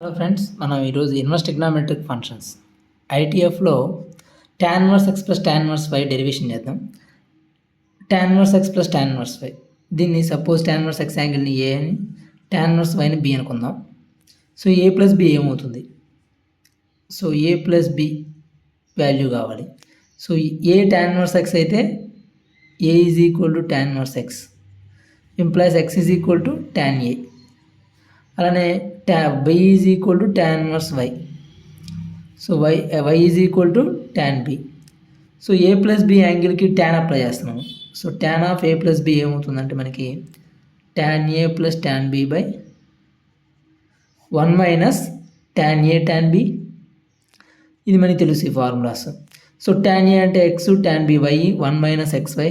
Hello friends, మనం ఈరోజు inverse trigonometric functions ఐటీఎఫ్లో tan inverse x plus tan inverse y derivation చేద్దాం. tan inverse x plus tan inverse y, దీన్ని suppose tan inverse x యాంగిల్ని A అని, tan inverse వైని B అనుకుందాం. So A plus B ఏమవుతుంది? So A plus B value కావాలి. So A tan inverse x అయితే A is equal to tan inverse x implies x is equal to tan A. అలానే y is equal to tan inverse y. So y is equal to tan b. So A plus B యాంగిల్కి tan apply చేస్తున్నాము. So tan of A plus B ఏమవుతుందంటే మనకి tan a plus tan b by 1 minus tan a tan b. ఇది మనకి తెలుసు ఈ formulas. So tan a అంటే x, tan b y, 1 minus xy,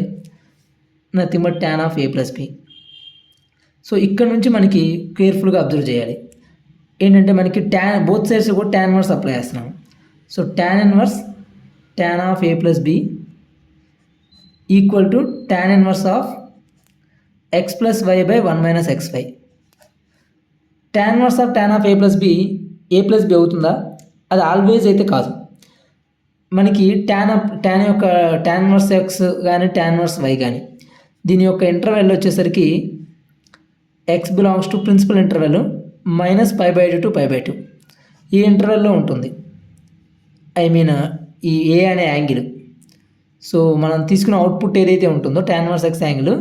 nothing but tan of A plus B. So ఇక్కడ నుంచి మనకి కేర్ఫుల్గా అబ్జర్వ్ చేయాలి. ఏంటంటే మనకి బోత్ సైడ్స్ కూడా tan ఇన్వర్స్ అప్లై చేస్తున్నాము. So tan inverse tan of A plus B equal to tan inverse of x plus why by 1 minus xy. tan inverse of tan of A plus B అవుతుందా? అది always అయితే కాదు. మనకి tan inverse x కానీ tan inverse y కానీ దీని యొక్క interval వచ్చేసరికి x belongs to principal interval minus π/2 to π/2 ఈ ఇంటర్వెల్లో ఉంటుంది. ఈ ఏ అనే యాంగిల్. సో మనం తీసుకున్న అవుట్పుట్ ఏదైతే ఉంటుందో tan inverse x angle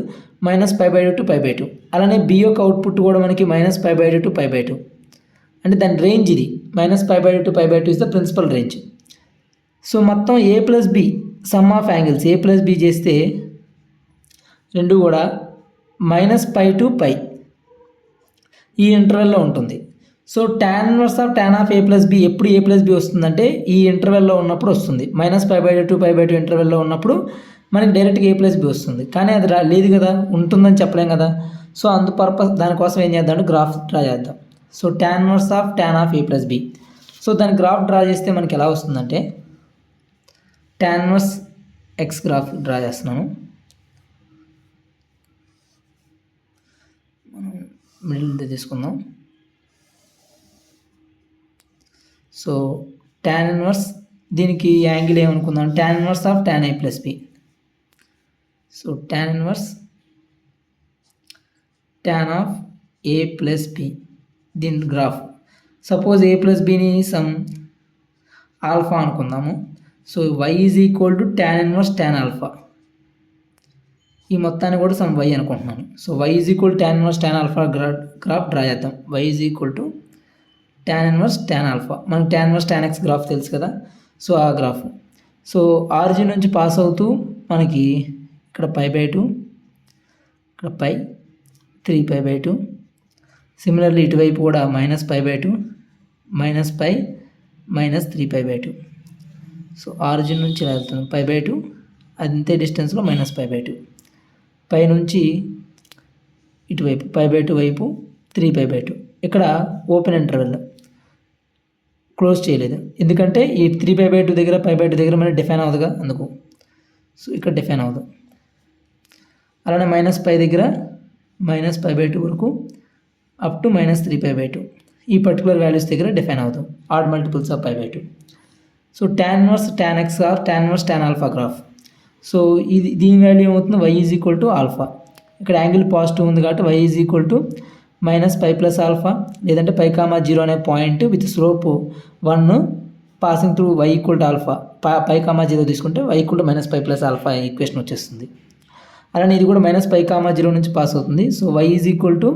minus π/2 to π/2. అలానే బి యొక్క అవుట్పుట్ కూడా మనకి మైనస్ π/2 టు π/2. అంటే దాని రేంజ్ ఇది minus π/2 to π/2 is the principal range. So మొత్తం A plus B sum of angles A plus B చేస్తే రెండు కూడా మైనస్ π టు π ఈ ఇంటర్వెల్లో ఉంటుంది. So tan inverse of tan of A plus b ఎప్పుడు ఏ ప్లస్ బి వస్తుందంటే ఈ ఇంటర్వెల్లో ఉన్నప్పుడు వస్తుంది. మైనస్ π/2 టు π/2 ఇంటర్వెల్లో ఉన్నప్పుడు మనకి డైరెక్ట్గా ఏ ప్లస్ బి వస్తుంది. కానీ అది లేదు కదా, ఉంటుందని చెప్పలేం కదా. సో దానికోసం ఏం చేద్దాం, గ్రాఫ్ డ్రా చేద్దాం. So tan inverse of tan of A plus B. So దాని గ్రాఫ్ డ్రా చేస్తే మనకి ఎలా వస్తుందంటే tan inverse X graph draw చేస్తున్నాను. మిడిల్ తీసుకుందాం. సో tan ఇన్వర్స్ దీనికి యాంగిల్ ఏమనుకుందాం, tan inverse of tan A plus B. So tan inverse tan of A plus B దీని గ్రాఫ్. సపోజ్ ఏ ప్లస్ బిని సమ్ ఆల్ఫా అనుకుందాము. So y is equal to tan inverse tan alpha. ఈ మొత్తాన్ని కూడా some y అనుకుంటున్నాను. So y is equal tan inverse tan alpha graph draw చేద్దాం. y is equal to tan inverse tan alpha. మనకి tan inverse tan x graph తెలుసు కదా. So ఆ graph. So origin నుంచి పాస్ అవుతూ మనకి ఇక్కడ π/2, ఇక్కడ π 3π/2. సిమిలర్లీ ఇటువైపు కూడా minus π/2, minus π, minus 3π/2. So origin నుంచి వెళ్తుంది π/2, అంతే డిస్టెన్స్లో మైనస్ π/2. పై నుంచి ఇటువైపు π/2 వైపు 3π/2. ఇక్కడ ఓపెన్ ఇంటర్వెల్ క్లోజ్ చేయలేదు, ఎందుకంటే ఈ 3π/2 దగ్గర π/2 దగ్గర మనకి డిఫైన్ అవ్వదుగా, అందుకు. సో ఇక్కడ డిఫైన్ అవ్వదు. అలానే మైనస్ π దగ్గర మైనస్ π/2 వరకు అప్ టు మైనస్ 3π/2 ఈ పర్టికులర్ వాల్యూస్ దగ్గర డిఫైన్ అవ్వదు, odd multiples of π/2. So tan inverse tan x or tan inverse tan alpha graph. So దీని వాల్యూ ఏమవుతుంది, y is equal to alpha. ఇక్కడ యాంగిల్ పాజిటివ్ ఉంది కాబట్టి y is equal to minus π plus alpha, లేదంటే π,0 అనే point with slope 1 passing through y equal to alpha. π,0 తీసుకుంటే y equal to minus π plus alpha equation వచ్చేస్తుంది. అలానే ఇది కూడా మైనస్ π,0 నుంచి పాస్ అవుతుంది. So y is equal to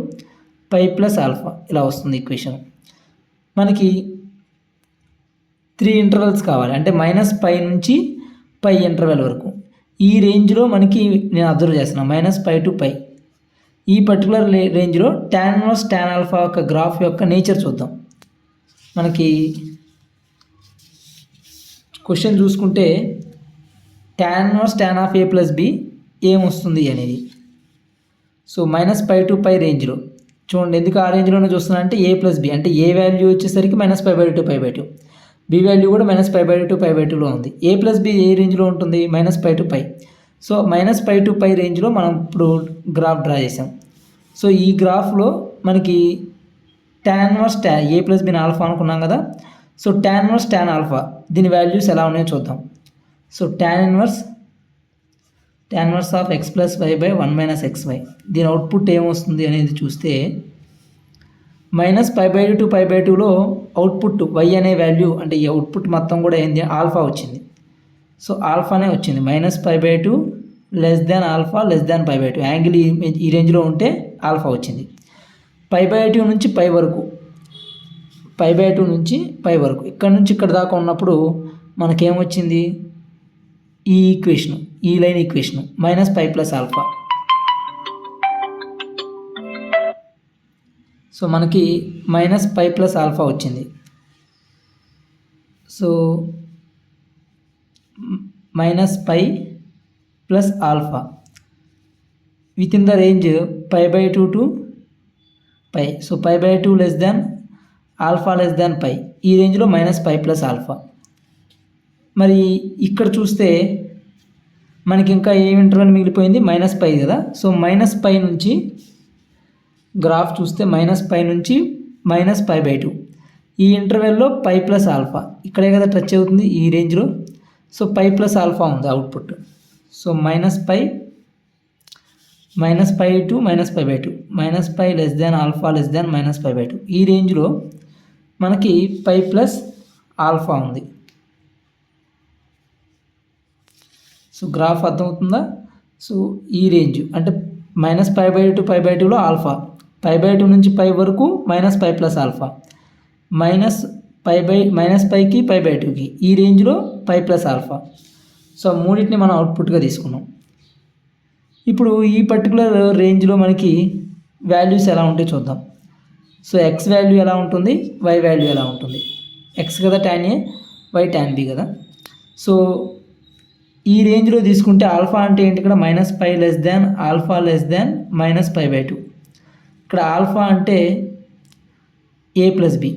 π plus alpha ఇలా వస్తుంది ఈక్వేషన్. మనకి 3 ఇంటర్వెల్స్ కావాలి, అంటే మైనస్ π నుంచి π ఇంటర్వెల్ వరకు. ఈ రేంజ్లో మనకి నేను అబ్జర్వ్ చేస్తున్నాను మైనస్ π టు π. ఈ పర్టికులర్ రేంజ్లో tan ఇన్వర్స్ tan ఆల్ఫా యొక్క గ్రాఫ్ యొక్క నేచర్ చూద్దాం. మనకి క్వశ్చన్ చూసుకుంటే tan inverse tan of A plus b ఏమొస్తుంది అనేది. సో మైనస్ π టు π రేంజ్లో చూడండి. ఎందుకు ఆ రేంజ్లోనే చూస్తున్నా అంటే ఏ ప్లస్ బి, అంటే ఏ వాల్యూ వచ్చేసరికి మైనస్ π/2 టు π/2, బి వాల్యూ కూడా మైనస్ π/2 టు π/2లో ఉంది. ఏ ప్లస్ బి ఏ రేంజ్లో ఉంటుంది, minus π to π. So minus π to π రేంజ్లో మనం ఇప్పుడు గ్రాఫ్ డ్రా చేసాం. సో ఈ గ్రాఫ్లో మనకి tan ఇన్వర్స్ ఏ ప్లస్ బిని ఆల్ఫా అనుకున్నాం కదా. So tan inverse tan alpha దీని వాల్యూస్ ఎలా ఉన్నాయో చూద్దాం. So tan inverse of x plus why by 1 minus xy దీని అవుట్పుట్ ఏమొస్తుంది అనేది చూస్తే -π/2 to π/2లో అవుట్పుట్ y అనే వాల్యూ అంటే ఈ అవుట్పుట్ మొత్తం కూడా ఏంది ఆల్ఫా వచ్చింది. సో ఆల్ఫానే వచ్చింది. -π/2 less than alpha less than π/2 angle ఈ రేంజ్లో ఉంటే ఆల్ఫా వచ్చింది. π/2 నుంచి π వరకు π/2 నుంచి π వరకు ఇక్కడ నుంచి ఇక్కడ దాకా ఉన్నప్పుడు మనకేమొచ్చింది ఈ ఈక్వేషన్ ఈ line equation -π plus alpha. So మనకి -π ప్లస్ ఆల్ఫా వచ్చింది. So -π plus alpha within the range π/2 to π. So π/2 less than alpha less than π ఈ రేంజ్లో -π ప్లస్ ఆల్ఫా. మరి ఇక్కడ చూస్తే మనకి ఇంకా ఏ ఇంటర్వెల్ మిగిలిపోయింది -π కదా. సో -π నుంచి గ్రాఫ్ చూస్తే -π నుంచి -π/2 ఈ ఇంటర్వెల్లో π ప్లస్ ఆల్ఫా ఇక్కడే కదా టచ్ అవుతుంది ఈ రేంజ్లో. సో π ప్లస్ ఆల్ఫా ఉంది output. So -π to -π/2 -π less than alpha less than -π/2 ఈ రేంజ్లో మనకి π ప్లస్ ఆల్ఫా ఉంది. సో గ్రాఫ్ అర్థమవుతుందా. సో ఈ రేంజ్ అంటే -π/2 to π/2లో ఆల్ఫా π/2 నుంచి π వరకు -π ప్లస్ ఆల్ఫా -πకి π/2కి ఈ రేంజ్లో π ప్లస్ ఆల్ఫా. సో మూడింటిని మనం అవుట్పుట్గా తీసుకున్నాం. ఇప్పుడు ఈ పర్టికులర్ రేంజ్లో మనకి వాల్యూస్ ఎలా ఉంటాయో చూద్దాం. సో x వాల్యూ ఎలా ఉంటుంది, y వాల్యూ ఎలా ఉంటుంది. x కదా tan a, y tan b కదా. సో ఈ రేంజ్లో తీసుకుంటే ఆల్ఫా అంటే ఏంటి, ఇక్కడ -π less than alpha less than -π/2. ఇక్కడ ఆల్ఫా అంటే a plus B.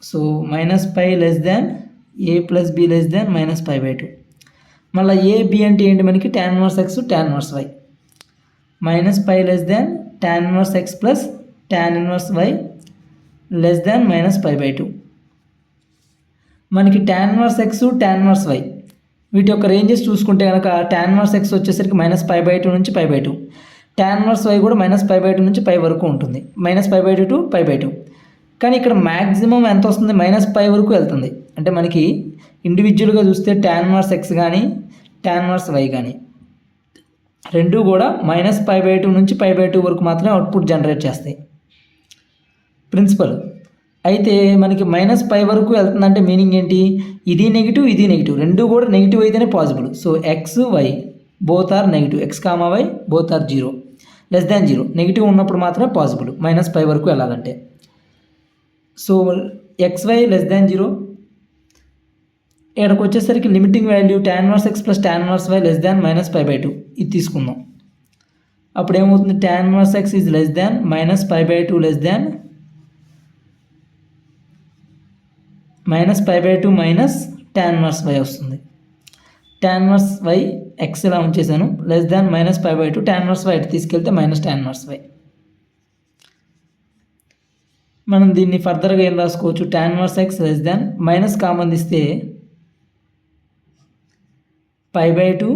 So -π less than a plus B less than -π/2. మళ్ళీ a b అంటే ఏంటి మనకి tan inverse x tan inverse y. -π less than tan inverse x plus tan inverse y less than -π/2. మనకి tan inverse x tan inverse y వీటి యొక్క ranges చూసుకుంటే కనుక tan inverse x వచ్చేసరికి -π/2 నుంచి π/2, tan ఇన్వర్స్ y కూడా -π/2 నుంచి π వరకు ఉంటుంది, -π/2 టు π/2. కానీ ఇక్కడ మ్యాక్సిమం ఎంత వస్తుంది, -π వరకు వెళ్తుంది. అంటే మనకి ఇండివిజువల్గా చూస్తే tan ఇన్వర్స్ x కానీ tan ఇన్వర్స్ y కానీ రెండూ కూడా -π/2 నుంచి π/2 వరకు మాత్రమే అవుట్పుట్ జనరేట్ చేస్తాయి ప్రిన్సిపల్. అయితే మనకి -π వరకు వెళ్తుందంటే మీనింగ్ ఏంటి, ఇది నెగిటివ్ ఇది నెగిటివ్, రెండూ కూడా నెగిటివ్ అయితేనే possible. So x y both are negative, x y both are 0 less than 0 negative ఉన్నప్పుడు మాత్రమే పాసిబుల్ -π వరకు వెళ్ళాలంటే. సో xy లెస్ దాన్ 0 ఇక్కడికి వచ్చేసరికి limiting value tan inverse x plus tan inverse y less than -π/2 ఇది తీసుకుందాం. అప్పుడు ఏమవుతుంది, tan inverse x is less than -π/2 less than -π/2 minus tan inverse y వస్తుంది. tan ఇన్వర్స్ y x ఇలా ఉంచేసాను less than -π/2, tan inverse y తీసుకెళ్తే tan inverse y. మనం దీన్ని ఫర్దర్గా ఏం రాసుకోవచ్చు, tan inverse x less than minus common ఇస్తే π/2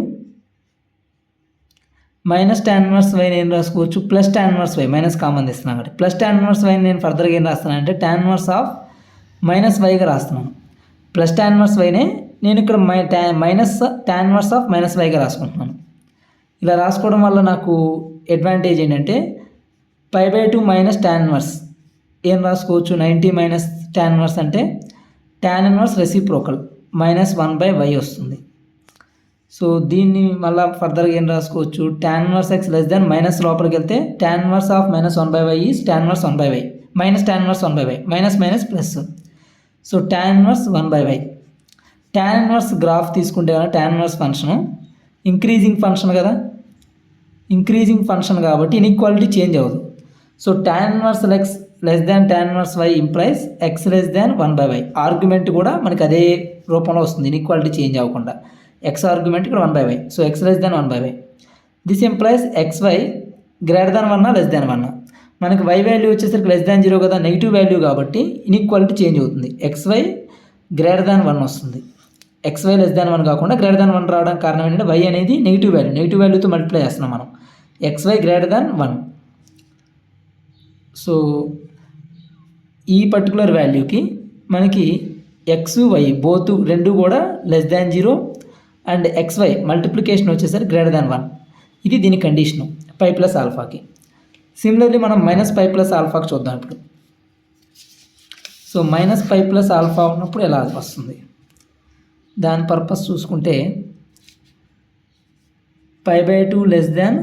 tan ఇన్వర్స్ y నేను రాసుకోవచ్చు plus tan inverse y minus common ఇస్తున్నాను కాబట్టి ప్లస్ tan ఇన్వర్స్ y నేను ఫర్దర్గా ఏం రాస్తాను అంటే tan ఇన్వర్స్ ఆఫ్ -yగా రాస్తున్నాను. ప్లస్ tan ఇన్వర్స్ వైనే నేను ఇక్కడ tan ఇన్వర్స్ ఆఫ్ -yగా రాసుకుంటున్నాను. ఇలా రాసుకోవడం వల్ల నాకు అడ్వాంటేజ్ ఏంటంటే π/2 మైనస్ tan ఇన్వర్స్ ఏం రాసుకోవచ్చు, 90 మైనస్ tan ఇన్వర్స్ అంటే tan ఇన్వర్స్ రెసిప్రోకల్ -1/y వస్తుంది. సో దీన్ని మళ్ళీ ఫర్దర్గా ఏం రాసుకోవచ్చు, tan inverse x less than minus లోపలికి వెళ్తే tan inverse of -1/y is tan inverse 1/y minus tan inverse 1/y minus plus. So tan inverse 1/y. tan inverse graph తీసుకుంటే కదా tan inverse function increasing function కదా, increasing function కాబట్టి inequality change అవ్వదు. So tan inverse x less than tan inverse y implies x less దాన్ 1/y. Argument కూడా మనకి అదే రూపంలో వస్తుంది ఇన్ఈక్వాలిటీ చేంజ్ అవ్వకుండా. x ఆర్గ్యుమెంట్ ఇక్కడ 1/y. So x less than 1/y. This implies xy greater than 1 less than 1. మనకి y value వచ్చేసరికి <0 కదా, నెగిటివ్ వాల్యూ కాబట్టి ఇన్ఈక్వాలిటీ చేంజ్ అవుతుంది. xy గ్రేటర్ దాన్ 1 వస్తుంది. xy <1 కాకుండా గ్రేటర్ దాన్ 1 రావడానికి కారణం ఏంటంటే y అనేది నెగిటివ్ వాల్యూతో మల్టిప్లై చేస్తున్నాం మనం. xy greater than 1. సో ఈ పర్టికులర్ వాల్యూకి మనకి x y బోత్ రెండు కూడా <0 అండ్ xy మల్టిప్లికేషన్ వచ్చేసరికి గ్రేటర్ దాన్ 1. ఇది దీని కండిషను పై ప్లస్ ఆల్ఫాకి. సిమిలర్లీ మనం మైనస్ పై ప్లస్ ఆల్ఫాకి చూద్దాం ఇప్పుడు. So minus pi plus alpha ఉన్నప్పుడు ఎలా వస్తుంది దాని పర్పస్ చూసుకుంటే π/2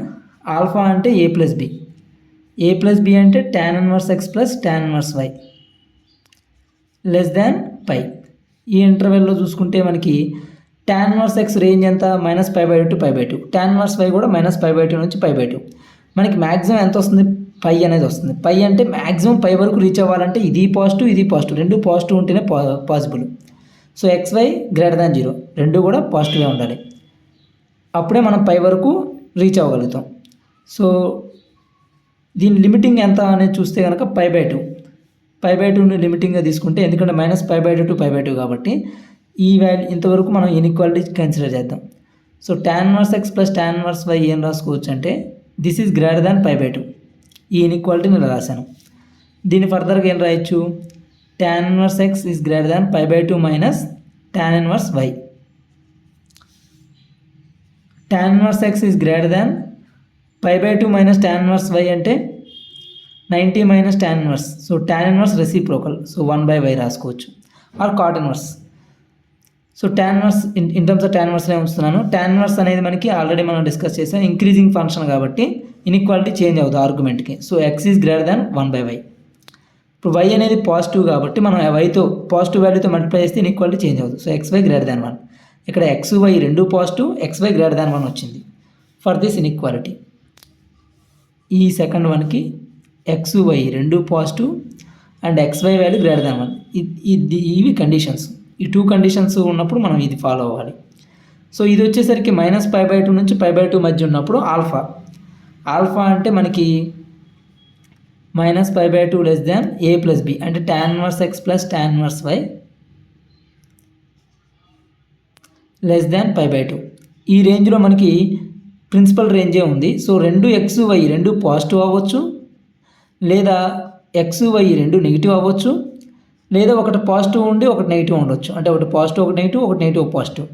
ఆల్ఫా అంటే a ప్లస్ బి అంటే tan 1x plus tan 1y π. ఈ ఇంటర్వెల్లో చూసుకుంటే మనకి tan 1x రేంజ్ ఎంత -π/2 to π/2, tan 1y కూడా -π/2 నుంచి π/2. మనకి మ్యాక్సిమం ఎంత వస్తుంది పై అనేది వస్తుంది. పై అంటే మ్యాక్సిమం పై వరకు రీచ్ అవ్వాలంటే ఇది పాజిటివ్ రెండు పాజిటివ్ ఉంటేనే possible. So xy greater than 0 రెండు కూడా పాజిటివ్గా ఉండాలి, అప్పుడే మనం పై వరకు రీచ్ అవ్వగలుగుతాం. సో దీని లిమిటింగ్ ఎంత అనేది చూస్తే కనుక π/2ని లిమిటింగ్గా తీసుకుంటే, ఎందుకంటే -π/2 to π/2 కాబట్టి ఈ వాల్యూ ఇంతవరకు మనం ఇన్ఈక్వాలిటీ కన్సిడర్ చేద్దాం. So tan 1x plus tan 1y ఏం రాసుకోవచ్చు అంటే దిస్ ఈజ్ గ్రేటర్ దాన్ π/2. ఈ ఇన్ఈక్వాలిటీని ఇలా రాశాను. దీన్ని ఫర్దర్గా ఏం రాయొచ్చు, tan 1x is greater than π/2 minus tan 1y. tan 1x is greater than π/2 minus tan 1y అంటే 90 minus tan 1. So tan 1 reciprocal, so 1/y రాసుకోవచ్చు, or cot 1. So tan 1 in terms of tan 1 ఉంచుతున్నాను. tan 1 అనేది మనకి already మనం discuss చేసాం, increasing function కాబట్టి inequality change అవుతుంది ఆర్గ్యుమెంట్కి. So x is greater than 1/y. ఇప్పుడు y అనేది పాజిటివ్ కాబట్టి మనం yతో పాజిటివ్ వాల్యూతో మల్టిప్లై చేస్తే ఇన్ఈక్వాలిటీ చేంజ్ అవుతుంది. So xy greater than 1. ఇక్కడ xy రెండు పాజిటివ్, xy గ్రేటర్ దాన్ 1 వచ్చింది ఫర్ దిస్ ఇన్ఈక్వాలిటీ. ఈ సెకండ్ వన్కి xy రెండు positive and xy value greater than 1. ఇవి కండిషన్స్. ఈ 2 కండిషన్స్ ఉన్నప్పుడు మనం ఇది ఫాలో అవ్వాలి. సో ఇది వచ్చేసరికి -π/2 నుంచి π/2 మధ్య ఉన్నప్పుడు ఆల్ఫా అంటే మనకి -π/2 a ప్లస్ b అంటే tan 1x plus tan 1y π/2. ఈ రేంజ్లో మనకి ప్రిన్సిపల్ రేంజే ఉంది. సో రెండు xy రెండు పాజిటివ్ అవ్వచ్చు, లేదా xy రెండు నెగిటివ్ అవ్వచ్చు, లేదా ఒకటి పాజిటివ్ ఉండి ఒకటి నెగిటివ్ ఉండొచ్చు. అంటే ఒకటి పాజిటివ్ ఒకటి నెగిటివ్ పాజిటివ్.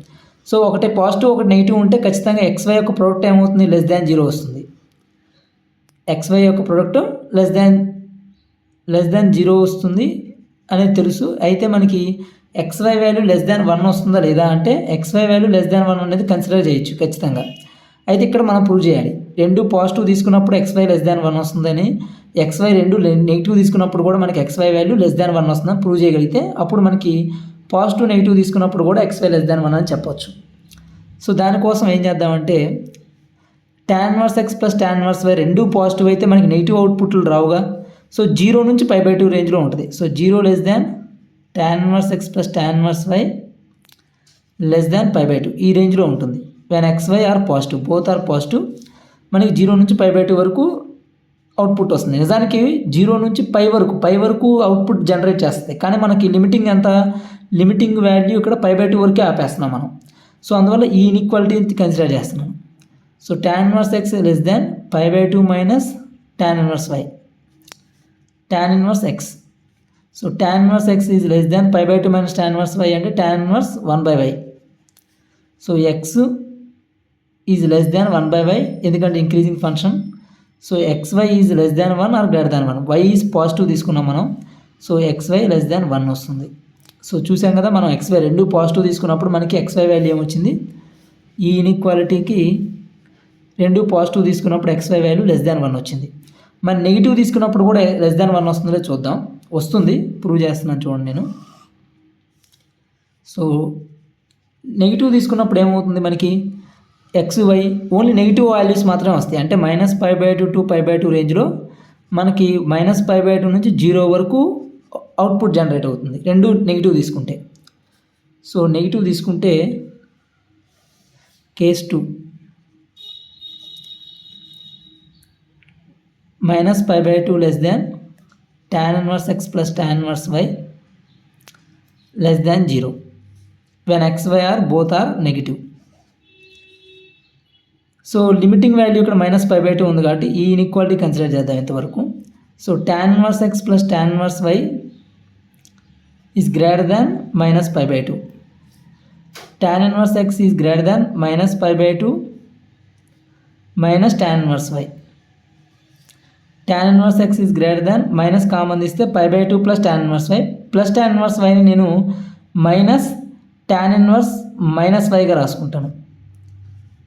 సో ఒకటి పాజిటివ్ ఒకటి నెగిటివ్ ఉంటే ఖచ్చితంగా xy యొక్క ప్రోడక్ట్ ఏమవుతుంది <0 వస్తుంది. xy యొక్క ప్రోడక్ట్ <0 వస్తుంది అనేది తెలుసు. అయితే మనకి xy వాల్యూ <1 వస్తుందా లేదా అంటే xy వాల్యూ <1 అనేది కన్సిడర్ చేయొచ్చు ఖచ్చితంగా. అయితే ఇక్కడ మనం ప్రూవ్ చేయాలి, రెండు పాజిటివ్ తీసుకున్నప్పుడు xy <1 వస్తుందని, xy రెండు నెగిటివ్ తీసుకున్నప్పుడు కూడా మనకి xy వాల్యూ <1 వస్తుందని ప్రూవ్ చేయగలిగితే అప్పుడు మనకి పాజిటివ్ నెగిటివ్ తీసుకున్నప్పుడు కూడా xy <1 అని చెప్పొచ్చు. సో దానికోసం ఏం చేద్దామంటే tan 1x plus tan 1y రెండు పాజిటివ్ అయితే మనకి నెగిటివ్ అవుట్పుట్లు రావుగా. సో 0 నుంచి π/2 రేంజ్లో ఉంటుంది. So 0 tan 1x plus tan 1y π/2 ఈ రేంజ్లో ఉంటుంది. When xy are positive, both are positive, మనకి 0 నుంచి π/2 వరకు అవుట్పుట్ వస్తుంది. నిజానికి 0 నుంచి పై వరకు అవుట్పుట్ జనరేట్ చేస్తుంది, కానీ మనకి లిమిటింగ్ వాల్యూ ఇక్కడ π/2 వరకే ఆపేస్తున్నాం మనం. సో అందువల్ల ఈ ఇన్ఈక్వాలిటీ కన్సిడర్ చేస్తున్నాం. So tan 1x π/2 minus tan 1y tan 1x. So tan 1x is π/2 minus tan 1y అంటే tan 1 so x is <1/y ఎందుకంటే increasing function. So xy is <1 or greater than 1. y is positive తీసుకున్నాం మనం. So xy <1 వస్తుంది. So చూసాం కదా, మనం xy రెండు positive తీసుకున్నప్పుడు మనకి xy వాల్యూ ఏమొచ్చింది. ఈ ఇన్ఈక్వాలిటీకి రెండు పాజిటివ్ తీసుకున్నప్పుడు xy వాల్యూ <1 వచ్చింది. మరి నెగిటివ్ తీసుకున్నప్పుడు కూడా <1 వస్తుందో చూద్దాం. వస్తుంది, ప్రూవ్ చేస్తున్నాను చూడండి నేను. సో నెగిటివ్ తీసుకున్నప్పుడు ఏమవుతుంది, మనకి xy ఓన్లీ నెగిటివ్ వాల్యూస్ మాత్రమే వస్తాయి. అంటే -π/2 to π/2 రేంజ్లో మనకి -π/2 నుంచి 0 వరకు అవుట్పుట్ జనరేట్ అవుతుంది రెండు నెగిటివ్ తీసుకుంటే. సో నెగిటివ్ తీసుకుంటే case 2 minus pi by 2 less than tan inverse x plus tan inverse y less than 0 when xy are both are negative. So limiting value ఇక్కడ మైనస్ పై బై 2 ఉంది కాబట్టి ఈ inequality consider చేద్దాం ఇంతవరకు. So tan inverse x plus tan inverse y is greater than minus pi by 2. tan inverse x is greater than minus pi by 2 minus tan inverse y. tan inverse x is greater than minus common తీస్తే pi by 2 plus tan inverse y plus tan inverse yని నేను minus tan inverse minus వైగా రాసుకుంటాను.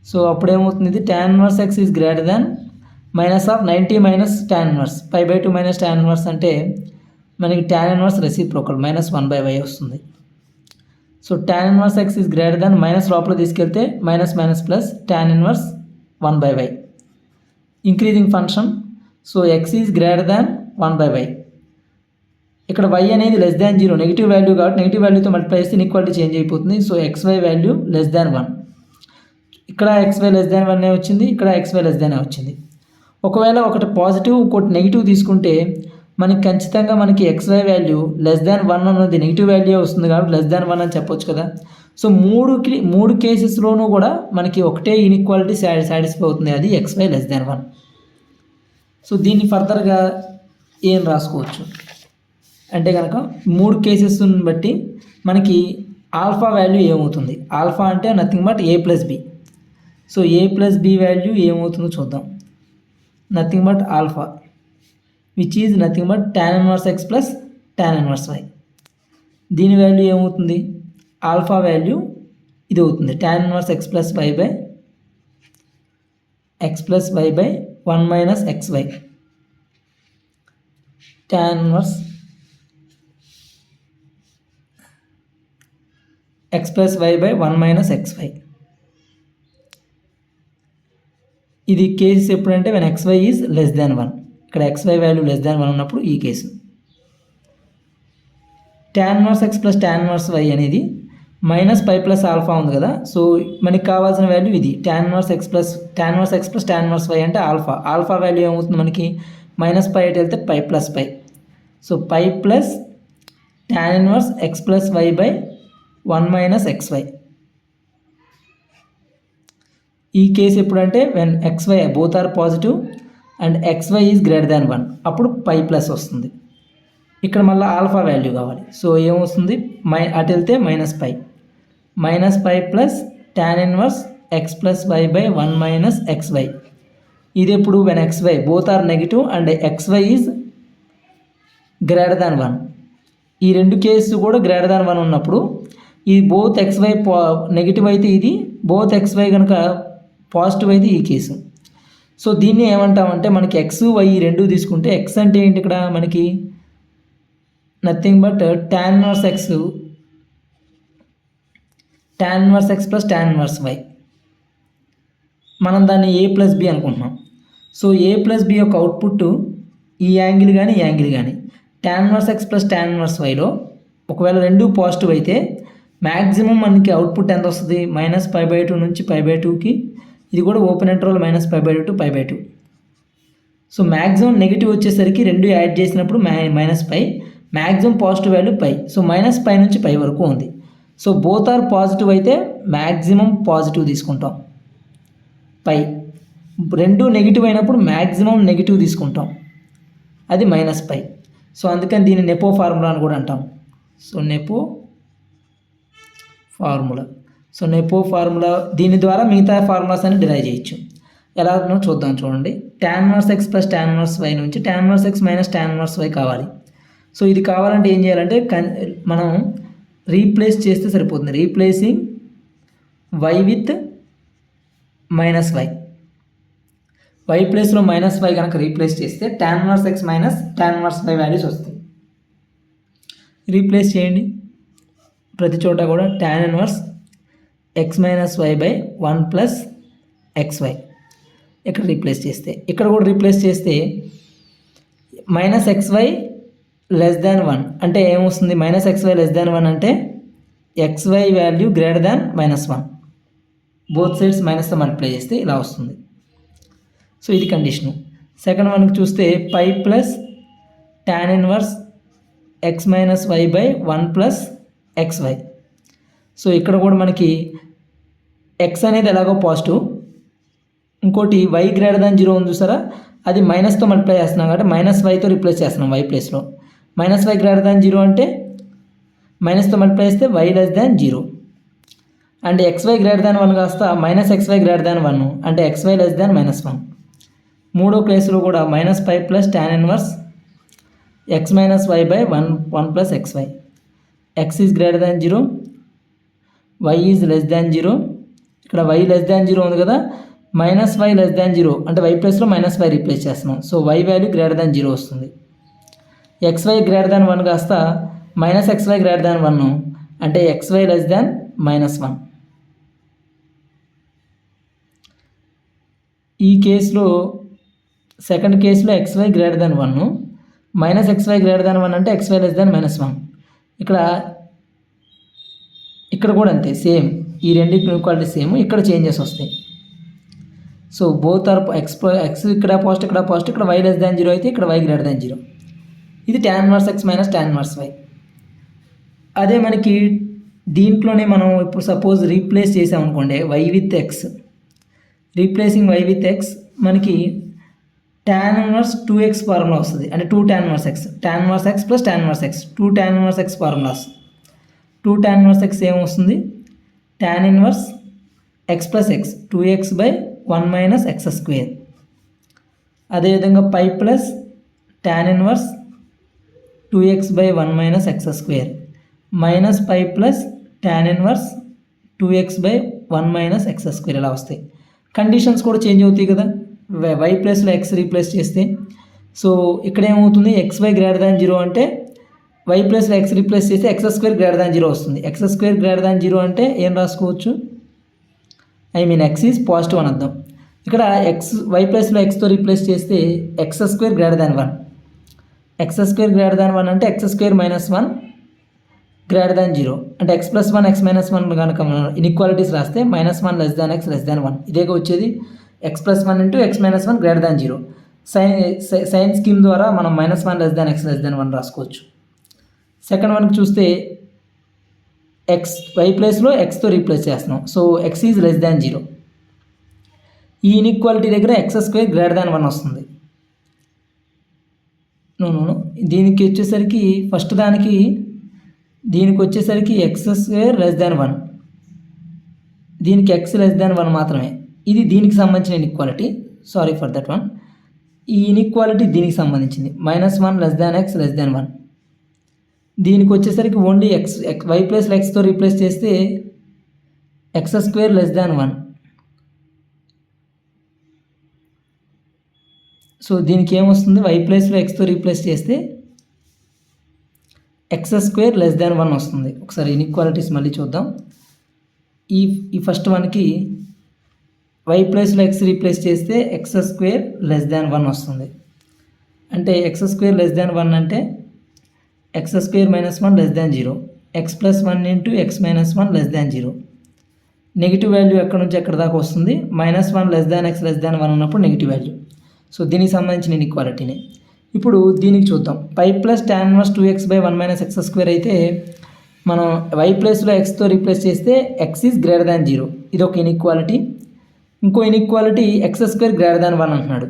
So అప్పుడు ఏమవుతుంది, ఇది tan inverse x is greater than minus of 90 minus tan inverse pi by 2 minus tan inverse అంటే మనకి tan inverse reciprocal minus 1/y వస్తుంది. So tan inverse x is greater than minus లోపల తీసుకెళ్తే minus minus plus tan inverse 1/y increasing function. So x is greater than 1/y. ఇక్కడ y అనేది less than 0 negative value కాబట్టి negative వాల్యూతో multiply చేస్తే inequality change అయిపోతుంది. So xy value less than 1. ఇక్కడ xy less than 1 వచ్చింది, ఇక్కడ xy less than వచ్చింది. ఒకవేళ ఒకటి పాజిటివ్ ఇంకోటి నెగిటివ్ తీసుకుంటే మనకి ఖచ్చితంగా మనకి xy వాల్యూ లెస్ దాన్ 1 అన్నది నెగిటివ్ వాల్యూ వస్తుంది కాబట్టి లెస్ దాన్ 1 అని చెప్పొచ్చు కదా. సో మూడు కేసెస్లోనూ కూడా మనకి ఒకటే ఇన్ఈక్వాలిటీ సాటిస్ఫై అవుతుంది, అది xy లెస్ దాన్ 1. సో దీన్ని ఫర్దర్గా ఏం రాసుకోవచ్చు అంటే కనుక మూడు కేసెస్ని బట్టి మనకి ఆల్ఫా వాల్యూ ఏమవుతుంది. ఆల్ఫా అంటే nothing but a plus b. So a plus b value ఏమవుతుందో చూద్దాం. Nothing but alpha which is nothing but tan inverse x plus tan inverse y. దీని వాల్యూ ఏమవుతుంది, ఆల్ఫా వాల్యూ ఇది అవుతుంది tan inverse x plus y by x plus y by 1 minus xy. tan inverse x plus y by 1 minus xy. ఇది case ఎప్పుడంటే when xy is less than 1. ఇక్కడ xy value less than 1 ఉన్నప్పుడు ఈ case. tan inverse x plus tan inverse y అనేది minus pi plus alpha ఉంది కదా. So మనకి కావాల్సిన వాల్యూ ఇది tan inverse x plus tan inverse y అంటే ఆల్ఫా. ఆల్ఫా వాల్యూ ఏమవుతుంది మనకి మైనస్ పై ఎటు వెళ్తే pi plus pi. So pi plus tan inverse x plus y by 1 minus xy. ఈ కేసు ఎప్పుడంటే when xy both are positive and xy is greater than 1 అప్పుడు pi plus వస్తుంది. ఇక్కడ మళ్ళీ ఆల్ఫా వాల్యూ కావాలి. So ఏమొస్తుంది, అటు వెళ్తే minus pi plus tan inverse x plus y by 1 minus xy. ఇది ఎప్పుడు when xy both are negative and xy is greater than 1. ఈ రెండు కేసు కూడా గ్రేటర్ దాన్ 1 ఉన్నప్పుడు ఈ బోత్ xy నెగిటివ్ అయితే ఇది, బోత్ xy కనుక పాజిటివ్ అయితే ఈ కేసు. సో దీన్ని ఏమంటామంటే మనకి x y ఈ రెండు తీసుకుంటే x అంటే ఏంటి ఇక్కడ మనకి nothing but tan inverse x plus tan inverse y. మనం దాన్ని a ప్లస్ b అనుకుంటున్నాం. సో a ప్లస్ b యొక్క అవుట్పుట్ ఈ యాంగిల్ కానీ ఈ యాంగిల్ కానీ tan inverse x plus tan inverse yలో ఒకవేళ రెండు పాజిటివ్ అయితే మ్యాక్సిమం మనకి అవుట్పుట్ ఎంత వస్తుంది, మైనస్ పై బై 2 నుంచి పై బై 2కి. ఇది కూడా open interval minus pi by 2 to pi by 2. So maximum negative వచ్చేసరికి రెండు యాడ్ చేసినప్పుడు minus pi, maximum positive value pi. So minus pi నుంచి పై వరకు ఉంది. సో బోత్ ఆర్ పాజిటివ్ అయితే మ్యాక్సిమం పాజిటివ్ తీసుకుంటాం పై. రెండు నెగిటివ్ అయినప్పుడు మ్యాక్సిమం నెగిటివ్ తీసుకుంటాం, అది మైనస్ పై. సో అందుకని దీన్ని నెపో ఫార్ములా అని కూడా అంటాం. సో నెపో ఫార్ములా దీని ద్వారా మిగతా ఫార్ములాస్ అన్ని డిరైవ్ చేయొచ్చు. ఎలా చూద్దాం చూడండి. tan inverse x plus tan inverse y నుంచి tan inverse x minus tan inverse y కావాలి. సో ఇది కావాలంటే ఏం చేయాలంటే మనం రీప్లేస్ చేస్తే సరిపోతుంది. Replacing y with minus y. y ప్లేస్లో మైనస్ y కనుక రీప్లేస్ చేస్తే tan inverse x minus tan inverse y values వస్తాయి. రీప్లేస్ చేయండి ప్రతి చోట కూడా. tan inverse x minus y by 1 plus xy ఇక్కడ రీప్లేస్ చేస్తే, ఇక్కడ కూడా రీప్లేస్ చేస్తే మైనస్ xy లెస్ దాన్ 1 అంటే ఏమొస్తుంది, మైనస్ xy లెస్ దాన్ 1 అంటే xy value greater than -1. Both sides మైనస్తో మల్టిప్లై చేస్తే ఇలా వస్తుంది. సో ఇది కండిషను. సెకండ్ వన్కి చూస్తే pi plus tan inverse x minus y by 1 plus x y. So ఇక్కడ కూడా మనకి ఎక్స్ అనేది ఎలాగో పాజిటివ్, ఇంకోటి వై గ్రేటర్ దాన్ 0 ఉంది చూసారా, అది మైనస్తో మల్టిప్లై చేస్తున్నాం కాబట్టి మైనస్ వైతో రిప్లేస్ చేస్తున్నాం వై ప్లేస్లో. మైనస్ వై గ్రేటర్ దాన్ 0 అంటే మైనస్తో మల్టిప్లై చేస్తే y less than 0. And xy greater than 1 కాస్త మైనస్ ఎక్స్వై గ్రేటర్ దాన్ 1 అంటే ఎక్స్వై లెస్ దాన్ -1. మూడో ప్లేస్లో కూడా minus pi plus tan inverse x minus y by 1 plus xy. X is greater than 0, y is less than 0. ఇక్కడ y less than 0 ఉంది కదా, minus y less than 0 అంటే y ప్లేస్లో minus y replace చేస్తున్నాం. So y value greater than 0 వస్తుంది. XY greater than 1 కాస్త minus xy greater than 1 అంటే XY less than -1. ఈ కేసులో సెకండ్ కేసులో xy greater than 1, minus xy greater than 1 అంటే ఎక్స్వై లెస్ దాన్ -1. ఇక్కడ కూడా అంతే, సేమ్. ఈ రెండింటి ఈక్వాలిటీ సేమ్, ఇక్కడ చేంజెస్ వస్తాయి. సో బోత్ ఆర్ ఎక్స్ ఇక్కడ పాజిటివ్, ఇక్కడ పాజిటివ్. ఇక్కడ వై లెస్ దాన్ 0 అయితే ఇక్కడ వై గ్రేటర్ దాన్ 0. ఇది tan inverse x minus tan inverse y. అదే మనకి దీంట్లోనే మనం ఇప్పుడు సపోజ్ రీప్లేస్ చేసామనుకోండి y with x, replacing y with x మనకి టాన్ ఇన్వర్స్ 2x ఫార్ములా వస్తుంది. అంటే 2 tan inverse x, tan inverse x plus tan inverse x, 2 tan inverse x formulas. 2 tan inverse x ఏమొస్తుంది, tan inverse x plus x 2x by 1 minus x square. అదేవిధంగా pi plus tan inverse 2x by 1 minus x square minus pi plus tan inverse 2x by 1 minus x square ఇలా వస్తాయి. Conditions కూడా change అవుతాయి కదా why ప్లస్లో x replace చేస్తే. So ఇక్కడ ఏమవుతుంది, ఎక్స్ వై గ్రేటర్ దాన్ 0 అంటే వై ప్లస్లో ఎక్స్ రీప్లేస్ చేస్తే ఎక్స్ స్క్వేర్ గ్రేటర్ దాన్ 0 వస్తుంది. ఎక్స్ స్క్వేర్ గ్రేటర్ దాన్ 0 అంటే ఏం రాసుకోవచ్చు, ఎక్స్ ఈజ్ పాజిటివ్ అని అర్థం. ఇక్కడ ఎక్స్ వై ప్లస్లో ఎక్స్తో రీప్లేస్ చేస్తే x square greater than 1. X square greater than 1 అంటే ఎక్స్ స్క్వేర్ -1 గ్రేటర్ దాన్ 0 అంటే ఎక్స్ ప్లస్ 1 ఎక్స్ -1 కనుక ఇన్ఈక్వాలిటీస్ రాస్తే -1 less than x less than 1 ఇదేగా వచ్చేది. X plus 1 into x -1 greater than 0. Sign scheme ద్వారా మనం -1 less than x less than 1 రాసుకోవచ్చు. Second వన్కి చూస్తే ఎక్స్ వై ప్లేస్లో ఎక్స్తో రీప్లేస్ చేస్తున్నాం. So x is less than 0. ఈ ఇన్ఈక్వాలిటీ దగ్గర ఎక్స్ స్క్వేర్ గ్రేటర్ దాన్ 1 వస్తుంది. దీనికి వచ్చేసరికి ఫస్ట్ దానికి దీనికి వచ్చేసరికి ఎక్స్ స్క్వేర్ లెస్ దాన్ 1, దీనికి ఎక్స్ లెస్ దాన్ 1 మాత్రమే. ఇది దీనికి సంబంధించిన inequality, sorry for that one. ఈ ఇన్ఈక్వాలిటీ దీనికి సంబంధించింది -1 less than x less than 1. దీనికి వచ్చేసరికి ఓన్లీ ఎక్స్ వై ప్లస్లో ఎక్స్తో రీప్లేస్ చేస్తే x square less than 1. So దీనికి ఏమొస్తుంది, వై ప్లస్లో ఎక్స్తో రీప్లేస్ చేస్తే ఎక్స్ స్క్వేర్ లెస్ దాన్ 1 వస్తుంది. ఒకసారి ఇన్ఈక్వాలిటీస్ మళ్ళీ చూద్దాం. ఈ ఫస్ట్ వన్కి వై ప్లస్లో ఎక్స్ రీప్లేస్ చేస్తే ఎక్స్ స్క్వేర్ లెస్ దాన్ 1 వస్తుంది. అంటే ఎక్స్ స్క్వేర్ లెస్ దాన్ 1 అంటే X square -1 less than 0, X plus 1 into x -1 less than 0. Negative value ఎక్కడ నుంచి ఎక్కడ దాకా వస్తుంది, -1 less than x less than 1 ఉన్నప్పుడు నెగిటివ్ వాల్యూ. సో దీనికి సంబంధించిన ఇన్ఈక్వాలిటీని ఇప్పుడు దీనికి చూద్దాం. Pi plus tan inverse 2x by 1 minus x square అయితే మనం వై ప్లస్లో ఎక్స్తో రీప్లేస్ చేస్తే ఎక్స్ ఈజ్ గ్రేటర్ దాన్ 0. ఇది ఒక ఇన్ఈక్వాలిటీ. ఇంకో inequality x square greater than 1 అంటున్నాడు.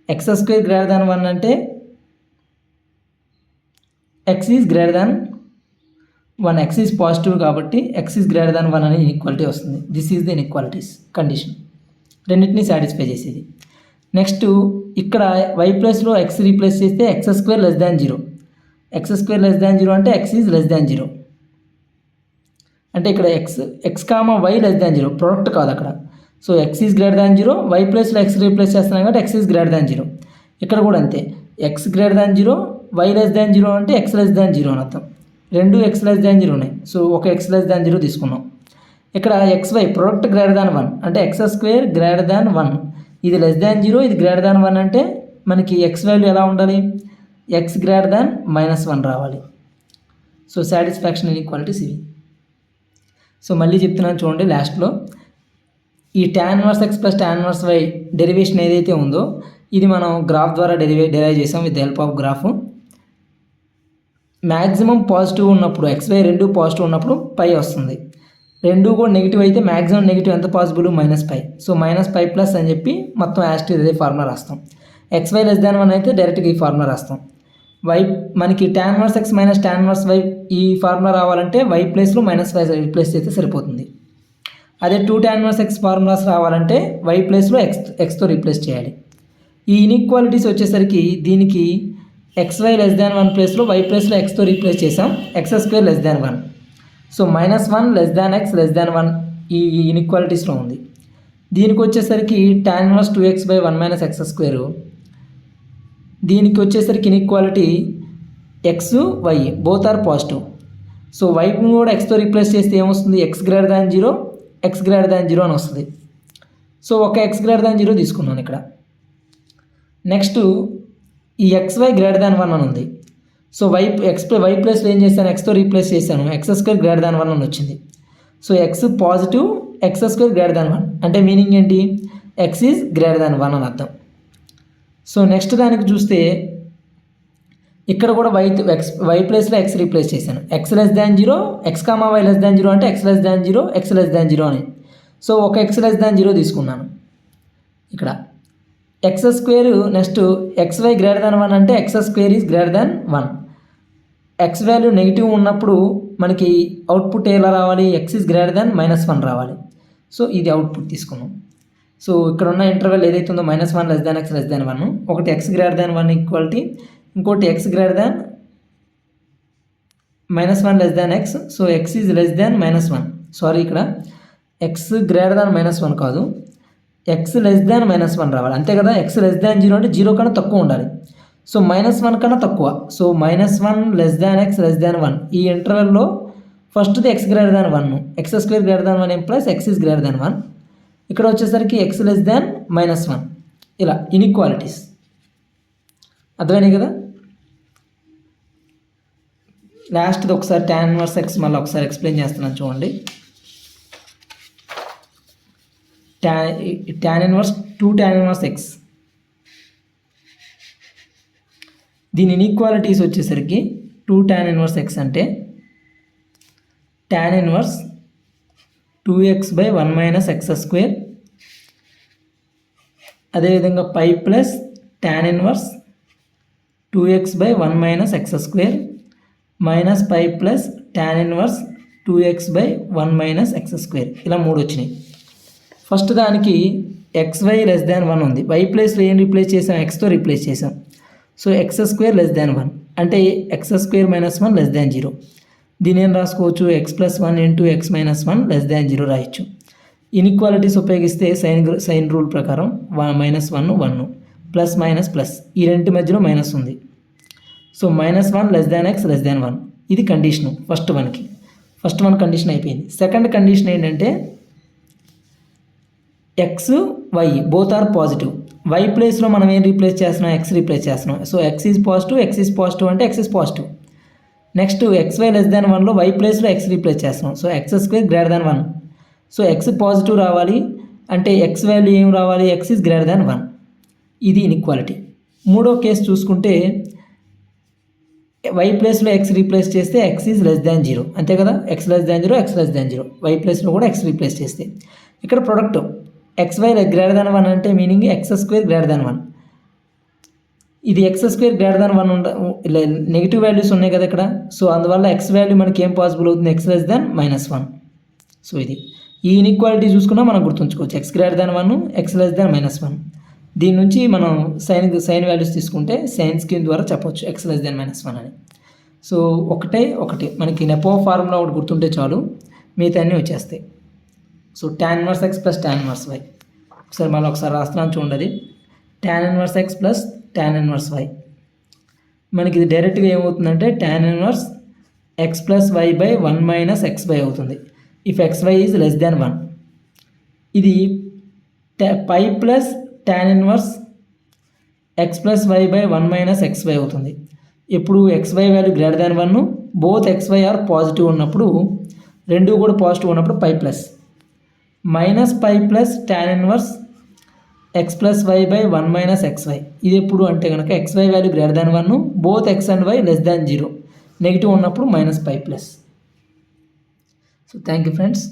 ఎక్స్ స్క్వేర్ గ్రేటర్ దాన్ 1 అంటే x is greater than 1, x is positive కాబట్టి ఎక్స్ ఈజ్ గ్రేటర్ దాన్ 1 అనే ఇన్ఈక్వాలిటీ వస్తుంది. This is the inequalities condition, రెండింటినీ satisfy చేసేది. నెక్స్ట్ ఇక్కడ వై ప్లస్లో ఎక్స్ రీప్లేస్ చేస్తే x square less than 0. X square less than 0 అంటే ఎక్స్ ఈజ్ లెస్ దాన్ 0. అంటే ఇక్కడ x comma y less than 0 product కాదు అక్కడ. So x is greater than 0, y ప్లస్లో ఎక్స్ రీప్లేస్ చేస్తున్నాం కాబట్టి ఎక్స్ ఈజ్ గ్రేటర్ దాన్ 0. ఇక్కడ కూడా అంతే, x greater than 0, y less than 0 అంటే ఎక్స్ లెస్ దాన్ 0 అని అర్థం. రెండు ఎక్స్ లెస్ దాన్ 0 ఉన్నాయి. సో ఒక ఎక్స్ లెస్ దాన్ 0 తీసుకున్నాం. ఇక్కడ x y product greater than 1 అంటే ఎక్స్ స్క్వేర్ గ్రేటర్ దాన్ 1. ఇది లెస్ దాన్ 0, ఇది గ్రేటర్ దాన్ 1 అంటే మనకి ఎక్స్ వాల్యూ ఎలా ఉండాలి, ఎక్స్ గ్రేటర్ దాన్ -1 రావాలి. సో సాటిస్ఫాక్షన్ ఇన్ఈక్వాలిటీస్ ఇవి. సో మళ్ళీ చెప్తున్నాను చూడండి, లాస్ట్లో ఈ tan inverse x plus tan inverse y derivation ఏదైతే ఉందో ఇది మనం గ్రాఫ్ ద్వారా డెరైవ్ చేసాం with help of graph. Maximum positive ఉన్నప్పుడు XY రెండు పాజిటివ్ ఉన్నప్పుడు పై వస్తుంది. రెండు కూడా నెగిటివ్ అయితే మ్యాక్సిమం నెగిటివ్ ఎంత పాసిబుల్ -π. సో -π+ అని చెప్పి మొత్తం యాస్టివ్ ఇదే ఫార్ములా రాస్తాం. XY <1 అయితే డైరెక్ట్గా ఈ ఫార్ములా రాస్తాం. మనకి tan 1x - tan 1y ఈ ఫార్ములా రావాలంటే y ప్లేస్లో -y రీప్లేస్ చేస్తే సరిపోతుంది. అదే 2 tan 1x ఫార్ములాస్ రావాలంటే y ప్లేస్లో xతో రీప్లేస్ చేయాలి. ఈ ఇన్ఈక్వాలిటీస్ వచ్చేసరికి దీనికి XY <1 ప్లేస్లో y ప్లేస్లో xతో రీప్లేస్ చేసాం. x² <1. సో -1 x <1 ఈ ఇన్ఈక్వాలిటీస్లో ఉంది. దీనికి వచ్చేసరికి tan 1 2x/1 - x². దీనికి వచ్చేసరికి inequality x y both are positive. So y కూడా xతో రీప్లేస్ చేస్తే ఏమొస్తుంది, x > 0 x > 0 అని వస్తుంది. సో ఒక x > 0 తీసుకున్నాను ఇక్కడ. నెక్స్ట్ ఈ xy > 1 అని ఉంది. సో y ప్లేస్లో ఏం చేశాను, xతో రీప్లేస్ చేశాను, x² > 1 అని వచ్చింది. సో x పాజిటివ్ x² > 1 అంటే మీనింగ్ ఏంటి, x ఈజ్ > 1 అని అర్థం. సో నెక్స్ట్ దానికి చూస్తే ఇక్కడ కూడా y ప్లేస్లో x రీప్లేస్ చేశాను. x <0 x, y 0 అంటే x <0 x <0 అని. సో ఒక x <0 తీసుకున్నాను ఇక్కడ. x² నెక్స్ట్ xy > 1 అంటే x² is > 1. x value negative ఉన్నప్పుడు మనకి అవుట్పుట్ ఎలా రావాలి, x ఈజ్ > -1 రావాలి. సో ఇది అవుట్పుట్ తీసుకున్నాం. సో ఇక్కడ ఉన్న ఇంటర్వెల్ ఏదైతే ఉందో -1 x <1 ఒకటి x > 1 ఈక్వాలిటీ, ఇంకోటి x > -1 x. So x is -1. Sorry ఇక్కడ x > -1 కాదు, x <-1 రావాలి అంతే కదా. x <0 అంటే 0 కన్నా తక్కువ ఉండాలి. సో -1 కన్నా తక్కువ. సో -1 x <1 ఈ ఇంటర్వెల్లో ఫస్ట్ది x > 1 x² > 1 plus x is > 1. ఇక్కడ వచ్చేసరికి x <-1 ఇలా ఇన్ఈక్వాలిటీస్ అర్థమైనాయి కదా. లాస్ట్ది ఒకసారి tan 1x మళ్ళీ ఒకసారి ఎక్స్ప్లెయిన్ చేస్తున్నాను చూడండి. tan 1 2 tan 1x దీని ఇన్ఈక్వాలిటీస్ వచ్చేసరికి 2 tan 1x అంటే tan 1 2x/1 - x², అదేవిధంగా π plus tan 1 2x/1 - x² minus π plus tan 1 2x/1 - x². ఇలా 3 వచ్చినాయి. ఫస్ట్ దానికి xy <1 ఉంది. y ప్లేస్లో ఏం రీప్లేస్ చేసాం, xతో రీప్లేస్ చేసాం. సో x² <1 అంటే x² - 1 <0. దీని ఏం రాసుకోవచ్చు, x + 1 × x - 1 <0 రాయొచ్చు. ఇన్ఈక్వాలిటీస్ ఉపయోగిస్తే సైన్ రూల్ ప్రకారం -1 1 ప్లస్ మైనస్ ప్లస్ ఈ రెంటి మధ్యలో మైనస్ ఉంది. సో -1 x <1 ఇది కండిషను ఫస్ట్ వన్ కండిషన్ అయిపోయింది. సెకండ్ కండిషన్ ఏంటంటే x y both are positive. y ప్లేస్లో మనం ఏం రీప్లేస్ చేస్తున్నాం, x రీప్లేస్ చేస్తున్నాం. సో x ఈజ్ పాజిటివ్ అంటే x is positive. Next xy <1లో y ప్లేస్లో x రీప్లేస్ చేస్తున్నాం. So x² > 1. So x positive రావాలి అంటే x వాల్యూ ఏం రావాలి, x ఈజ్ > 1. ఇది ఇన్ఈక్వాలిటీ. మూడో కేసు చూసుకుంటే y ప్లేస్లో x రీప్లేస్ చేస్తే x ఈజ్ <0 అంతే కదా. x <0 x <0 y ప్లేస్లో కూడా x రీప్లేస్ చేస్తే ఇక్కడ ప్రొడక్ట్ xy > 1 అంటే మీనింగ్ x² > 1. ఇది x² > 1 నెగిటివ్ వాల్యూస్ ఉన్నాయి కదా ఇక్కడ. సో అందువల్ల x వాల్యూ మనకి ఏం పాసిబుల్ అవుతుంది, x <-1. సో ఇది ఈ ఇన్ఈక్వాలిటీ చూసుకున్నా మనం గుర్తుంచుకోవచ్చు, x > 1 x <-1. దీని నుంచి మనం సైన్ వాల్యూస్ తీసుకుంటే సైన్ స్కీమ్ ద్వారా చెప్పవచ్చు x <-1 అని. సో ఒకటి మనకి నెపో ఫార్ములా ఒకటి గుర్తుంటే చాలు, మిగతా అన్నీ వచ్చేస్తాయి. So tan 1x + tan 1y ఒకసారి రాస్తున్నాను చూడండి. tan 1x + tan 1y మనకి ఇది డైరెక్ట్గా ఏమవుతుందంటే tan 1 x + y/1 - xy అవుతుంది. If xy is <-1. ఇది π plus tan 1 x + y/1 - xy అవుతుంది. ఎప్పుడు xy value >1 both xy are positive ఉన్నప్పుడు, రెండు కూడా పాజిటివ్ ఉన్నప్పుడు π plus -π plus tan 1 x plus why by 1 minus x y. ఇది ఎప్పుడు అంటే కనుక x y value greater than 1, both x and y less than 0. Negative ఉన్నప్పుడు minus pi plus. So thank you friends.